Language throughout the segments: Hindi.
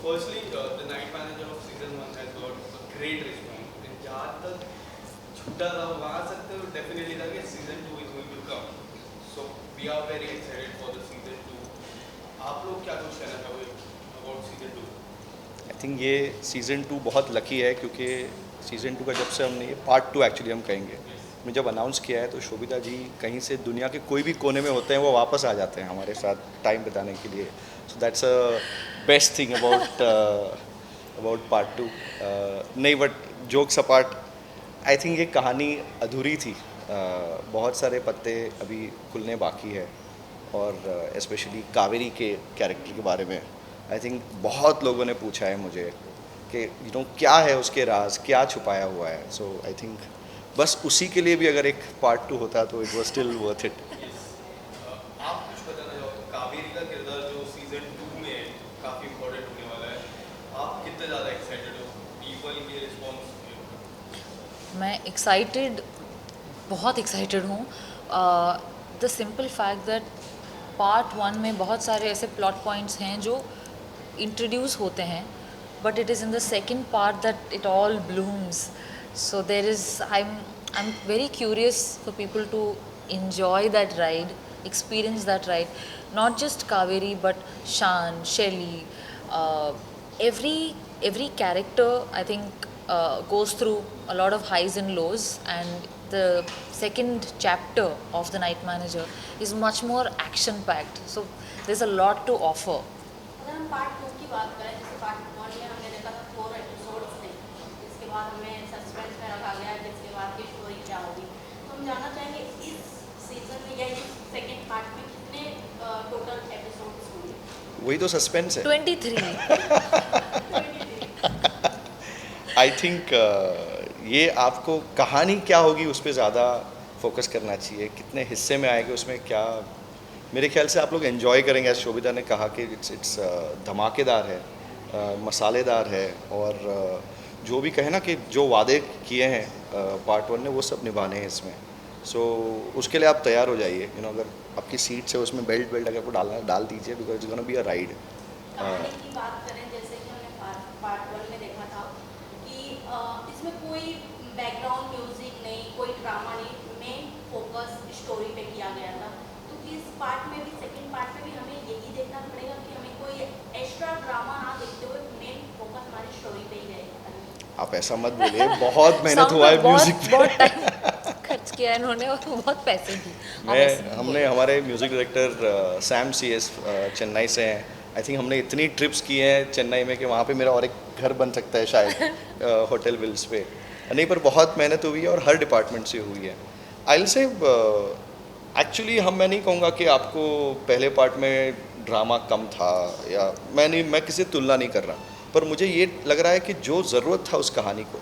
firstly, the night manager of season 1 has got a great response. And जहाँ तक छूटा था वहाँ सकते हो definitely था कि season 2 is going to come. So we are very excited for the season 2. आप लोग क्या कुछ कहना चाहोगे about season 2? आई थिंक ये सीज़न 2 बहुत लकी है क्योंकि सीज़न 2 का जब से हमने ये पार्ट 2 एक्चुअली हम कहेंगे मैं जब अनाउंस किया है तो शोभिता जी कहीं से दुनिया के कोई भी कोने में होते हैं वो वापस आ जाते हैं हमारे साथ टाइम बिताने के लिए. So that's a best thing about part 2. नहीं but jokes apart I think ये कहानी अधूरी थी. बहुत सारे पत्ते अभी खुलने बाकी है और स्पेशली कावेरी के कैरेक्टर के बारे में आई थिंक बहुत लोगों ने पूछा है मुझे कि क्या है उसके राज, क्या छुपाया हुआ है. सो आई थिंक बस उसी के लिए भी अगर एक पार्ट 2 होता तो it was still worth it. आप कुछ बताना चाहोगे कावेरी का किरदार जो सीजन 2 में है काफी इम्पोर्टेंट होने वाला है. आप कितने ज़्यादा एक्साइटेड हो पीपल के रिस्पॉन्स? मैं एक्साइटेड, बहुत एक्साइटेड हूँ. The simple fact that part 1 में बहुत सारे ऐसे प्लॉट पॉइंट्स हैं जो इंट्रोड्यूस होते हैं, but it is in the second part that it all blooms. So there is, I'm very curious for people to enjoy that ride, experience that ride. Not just Kaveri, but Shan, Shelly, every character I think goes through a lot of highs and lows, and the second chapter of the Night Manager is much more action packed. So there's a lot to offer. अगर हम पार्ट 2 की बात करें, जैसे पार्ट 1 में हमने देखा था 4 एपिसोड्स थे, जिसके बाद हमें सस्पेंस में रखा गया जिसके बाद की स्टोरी क्या होगी. तो हम जानना चाहेंगे इस सीजन में या इस सेकेंड पार्ट में कितने टोटल एपिसोड्स होंगे. वही तो सस्पेंस है. 23. आई थिंक ये आपको कहानी क्या होगी उस पर ज़्यादा फोकस करना चाहिए. कितने हिस्से में आएंगे उसमें क्या, मेरे ख्याल से आप लोग एंजॉय करेंगे. एज शोभिता ने कहा कि इट्स धमाकेदार है, मसालेदार है और जो भी कहे ना कि जो वादे किए हैं पार्ट 1 ने वो सब निभाने हैं इसमें. सो उसके लिए आप तैयार हो जाइए. अगर आपकी सीट से उसमें बेल्ट अगर आपको डालना डाल दीजिए because it's gonna be a ride. कहानी की बात करें, जैसे कि हमने पार्ट 1 में देखा था कि इसमें कोई बैकग्राउंड म्यूजिक नहीं, कोई ड्रामा नहीं, मेन फोकस स्टोरी पे किया गया था. तो इस पार्ट में भी, सेकंड पार्ट में भी हमें यही देखना पड़ेगा कि हमें कोई एक्स्ट्रा ड्रामा ना देखते हुए मेन फोकस हमारी स्टोरी पे ही रहेगा. आप ऐसा मत बोलिए, बहुत मेहनत हुआ है म्यूजिक पे. बहुत टाइम खर्च किया है इन्होंने और बहुत पैसे भी. हमने हमारे music director Sam CS Chennai से हैं. आई थिंक हमने इतनी ट्रिप्स की हैं चेन्नई में कि वहाँ पे मेरा और एक घर बन सकता है शायद होटल विल्स पे. नहीं पर बहुत मेहनत हुई है और हर डिपार्टमेंट से हुई है. आई विल से एक्चुअली मैं नहीं कहूँगा कि आपको पहले पार्ट में ड्रामा कम था या मैं किसी से तुलना नहीं कर रहा, पर मुझे ये लग रहा है कि जो ज़रूरत था उस कहानी को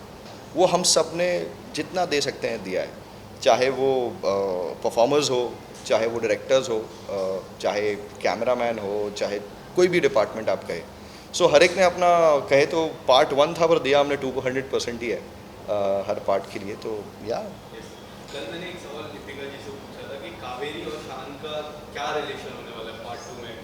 वो हम सब ने जितना दे सकते हैं दिया है. चाहे वो परफॉर्मर्स हो, चाहे वो डायरेक्टर्स हो, चाहे कैमरामैन हो, चाहे कोई भी डिपार्टमेंट आप कहे. सो हर एक ने अपना कहे तो पार्ट 1 था पर दिया हमने 200% ही है हर पार्ट के लिए. तो या कल मैंने एक सवाल दीपिका जी से पूछा था कि कावेरी और शान का क्या रिलेशन होने वाला है पार्ट 2 में.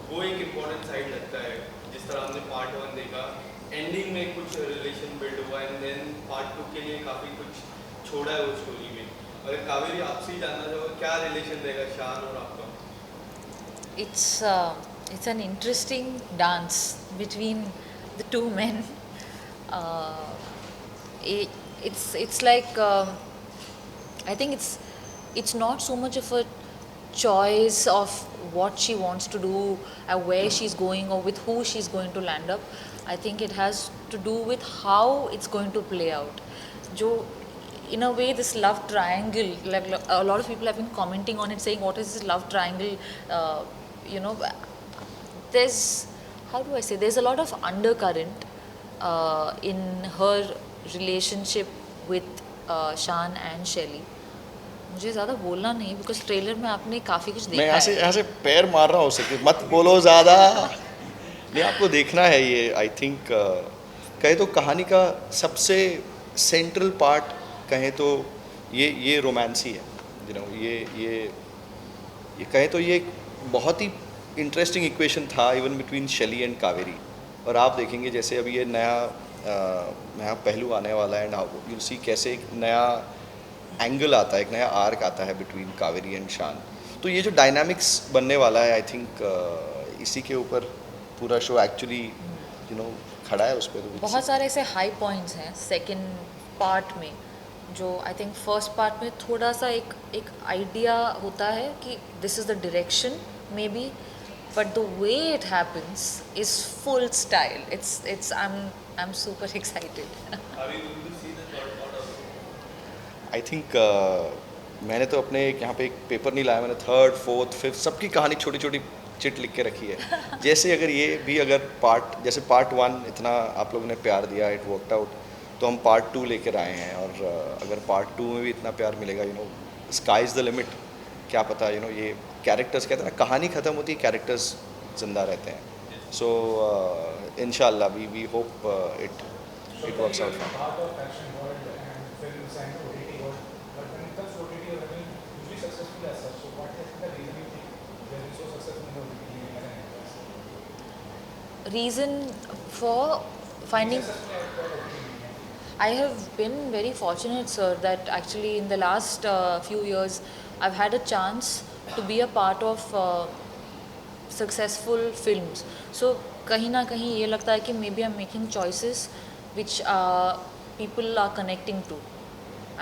वो एक इम्पोर्टेंट साइड लगता है. जिस तरह हमने पार्ट 1 देखा, एंडिंग में कुछ रिलेशन बिल्ड हुआ एंड देन पार्ट 2 के लिए काफ़ी कुछ छोड़ा है वो स्टोरी में. अगर कावेरी आपसे ही जानना चाहोगे क्या रिलेशन रहेगा शान और आपका? It's an interesting dance between the two men. It's like I think it's not so much of a choice of what she wants to do, where she's going, or with who she's going to land up. I think it has to do with how it's going to play out. Jo, in a way, this love triangle, like a lot of people have been commenting on it, saying, "What is this love triangle?" There's, how do I say? There's a lot of undercurrent in her relationship with Shan and Shelly. मुझे ज़्यादा बोलना नहीं बिकॉज ट्रेलर में आपने काफ़ी कुछ देखा मैं है. यहाँ से पैर मार रहा हूँ उसे कि मत बोलो ज़्यादा. नहीं, आपको देखना है ये. आई थिंक कहे तो कहानी का सबसे सेंट्रल पार्ट कहें तो ये रोमांस ही है. ये कहें तो ये एक बहुत ही इंटरेस्टिंग इक्वेशन था even between Shelley and Kaveri. और आप देखेंगे जैसे अभी ये नया पहलू आने वाला है, एंड यू सी कैसे एक नया एंगल आता है, एक नया आर्क आता है बिटवीन कावेरी एंड शान। तो ये जो डायनामिक्स बनने वाला है, आई थिंक इसी के ऊपर पूरा शो एक्चुअली खड़ा है उस पर। बहुत सारे ऐसे हाई पॉइंट्स हैं सेकंड पार्ट में, जो आई थिंक फर्स्ट पार्ट में थोड़ा सा एक आइडिया होता है कि this is the direction may be, but the way it happens is full style. It's I am super excited. Are you going to see the third part of I think मैंने तो अपने यहाँ पे एक पेपर नहीं लाया, मैंने थर्ड फोर्थ फिफ्थ सबकी कहानी छोटी छोटी चिट लिख के रखी है। जैसे अगर ये भी अगर जैसे पार्ट 1 इतना आप लोगों ने प्यार दिया, इट वर्कड आउट, तो हम पार्ट 2 लेकर आए हैं, और अगर पार्ट 2 में भी इतना प्यार मिलेगा, स्काई इज़ द लिमिट। क्या पता ये कैरेक्टर्स, कहते हैं ना, कहानी ख़त्म होती है, कैरेक्टर्स जिंदा रहते हैं। सो इंशाल्लाह we hope it works out. Part of fashion world and films and OTT world, but when it comes to OTT, you have been usually successful as such. So what is the reason you think you have been so successful in the OTT as an actress? Reason for finding, Successful at the OTT medium. I have been very fortunate, sir, that actually in the last few years I've had a chance to be a part of successful films. So कहीं ना कहीं ये लगता है कि maybe I'm making choices which people are connecting to,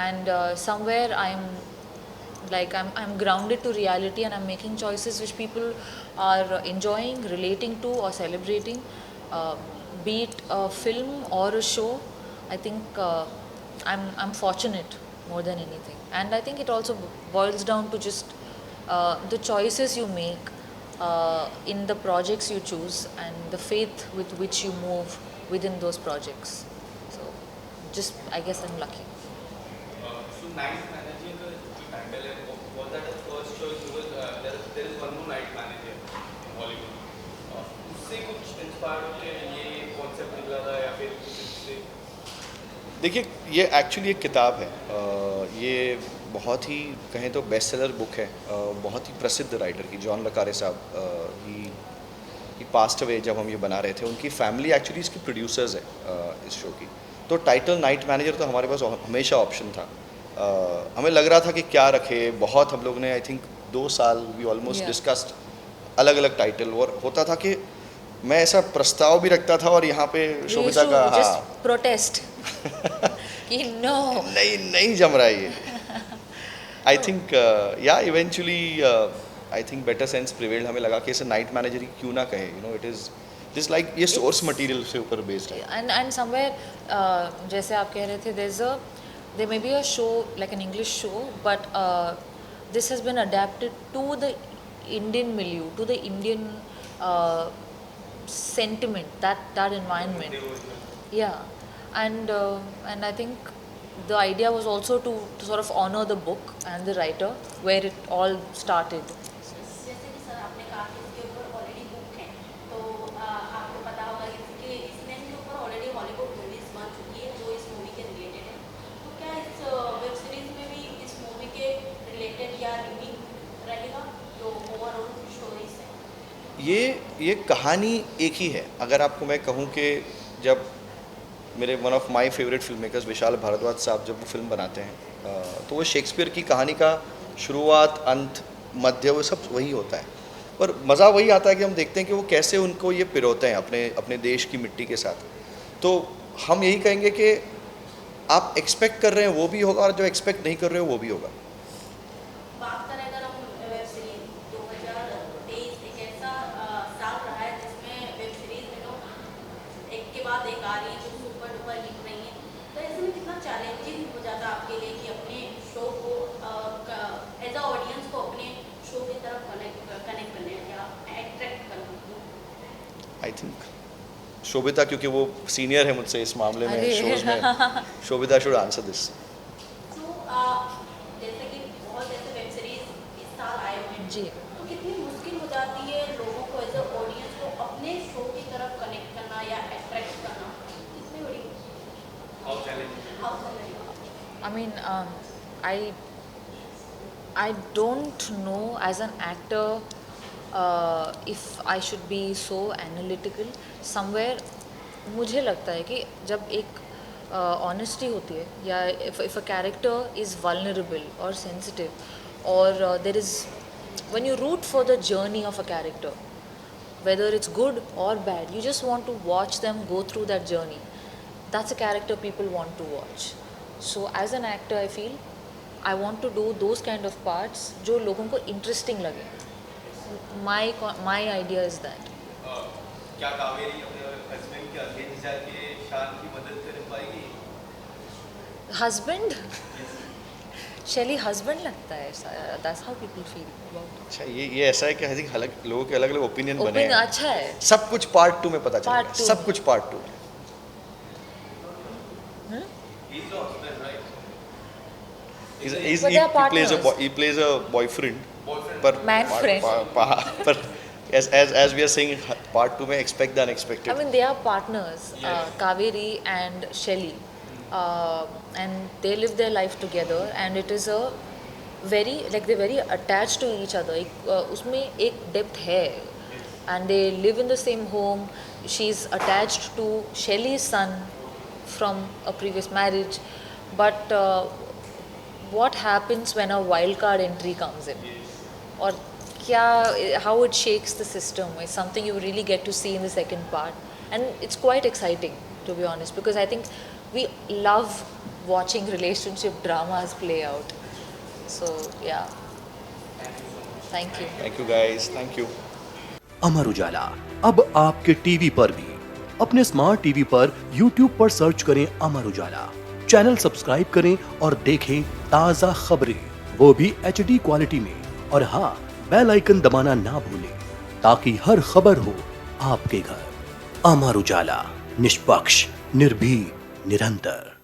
and somewhere I'm grounded to reality, and I'm making choices which people are enjoying, relating to, or celebrating, be it a film or a show. I think I'm fortunate more than anything, and I think it also boils down to just the choices you make in the projects you choose, and the faith with which you move within those projects. So just, I guess I'm lucky. So night manager का जो title है, was that the first choice? Because there is one more night manager in Hollywood. उससे कुछ इंस्पायर होके ये कॉन्सेप्ट निकला था, या फिर कुछ इससे? देखिए, ये एक्चुअली एक किताब है, ये बहुत ही कहें तो बेस्ट सेलर बुक है, बहुत ही प्रसिद्ध राइटर की, जॉन लकारे साहब। ही पास्ट अवे जब हम ये बना रहे थे। उनकी फैमिली एक्चुअली इसकी प्रोड्यूसर्स है इस शो की। तो टाइटल नाइट मैनेजर तो हमारे पास हमेशा ऑप्शन था। हमें लग रहा था कि क्या रखे, बहुत हम लोग ने आई थिंक 2 साल वी ऑलमोस्ट डिस्कस्ड अलग अलग टाइटल, और होता था कि मैं ऐसा प्रस्ताव भी रखता था और यहाँ पे शोभिता का just protest कि no, नहीं जम रहा है ये। आई थिंक या eventually I think better sense prevailed. हमें लगा कि इसे नाइट मैनेजर ही क्यों ना कहे, इट इज़ लाइक ये सोर्स मटेरियल से ऊपर बेस्ड है। and somewhere जैसे आप कह रहे थे, there may be a show like an English show, but this has been adapted to the Indian milieu, to the Indian sentiment, that environment. Yeah, and I think the idea was also to sort of honor the book and the writer, where it all started. जैसे कि सर आपने कहा कि इसके ऊपर ऑलरेडी बुक है, तो आपको पता होगा कि इसमें के ऊपर ऑलरेडी हॉलीवुड मूवीज बन चुकी है जो इस मूवी के रिलेटेड है। तो क्या इस वेब सीरीज में भी इस मूवी के रिलेटेड या रिमेक रहेगा जो ओवरऑल स्टोरीज है? ये कहानी एक ही है। अगर आपको मैं कहूँ कि जब मेरे one of my favourite film makers Vishal Bhardwaj साहब जब वो फिल्म बनाते हैं, तो वो शेक्सपियर की कहानी का शुरुआत, अंत, मध्य, वो सब वही होता है। पर मज़ा वही आता है कि हम देखते हैं कि वो कैसे उनको ये पिरोते हैं अपने देश की मिट्टी के साथ। तो हम यही कहेंगे कि आप एक्सपेक्ट कर रहे हैं वो भी होगा, और जो एक्सपेक्ट नहीं कर रहे हो वो भी होगा। बात करें अगर हम वेब सीरीज, 2023 एक ऐसा साल रहा है जिसमें वेब सीरीज एक के बाद एक आ रही है जो सुपर डुपर हिट रही है। तो ऐसे में कितना चैलेंजिंग हो जाता है आपके लिए कि अपने शो को एज अ ऑडियंस को अपने शो की तरफ कनेक्ट करने या अट्रैक्ट करना? आई थिंक शोभिता, क्योंकि वो सीनियर है मुझसे इस मामले में अरे। शोज में, शोभिता शुड आंसर दिस। तो जैसे कि बहुत ऐसे वेब सीरीज इस साल आए हुए हैं, जी। तो कितनी मुश्किल हो जाती है लोगों को एज अ ऑडियंस को अपने शो की तरफ कनेक्ट करना या अट्रैक्ट करना? कितनी बड़ी How challenging? How I mean, I don't know as an actor if I should be so analytical. Somewhere मुझे लगता है कि जब एक ऑनेस्टी होती है या if a character is vulnerable और सेंसिटिव और there is when you root for the journey of a character whether it's good or bad, you just want to watch them go through that journey. That's a character people want to watch. So as an actor, I feel I want to do those kind of parts जो लोगों को interesting लगे. My idea is that. क्या कावेरी अपने हस्बैंड के अगेंस्ट जाके शान की मदद कर पाएगी? Husband? शैली husband लगता है. That's how people feel about it. अच्छा ये ऐसा है कि आई थिंक अलग लोगों के अलग अलग ओपिनियन बने Opinion हैं. अच्छा है. सब कुछ पार्ट 2 में पता Part चलेगा. two सब में. कुछ part 2. He's the husband, right? But they are partners. He plays a boyfriend. Boyfriend. पर Man friend. पर as we are saying part 2 में expect the unexpected. I mean, they are partners, Yes. Kaveri and Shelly, and they live their life together, and it is a very they're very attached to each other. उसमें एक depth है, and they live in the same home. She's attached to Shelly's son from a previous marriage, but what happens when a wild card entry comes in, or how it shakes the system is something you really get to see in the second part, and it's quite exciting, to be honest, because I think we love watching relationship dramas play out. So yeah, thank you. Thank you guys. Thank you. Amar Ujala अब आपके टीवी पर भी। अपने स्मार्ट टीवी पर YouTube पर सर्च करें अमर उजाला, चैनल सब्सक्राइब करें और देखें ताज़ा खबरें, वो भी HD क्वालिटी में। और हाँ, बेल आइकन दबाना ना भूलें ताकि हर खबर हो आपके घर। अमर उजाला, निष्पक्ष, निर्भीक, निरंतर।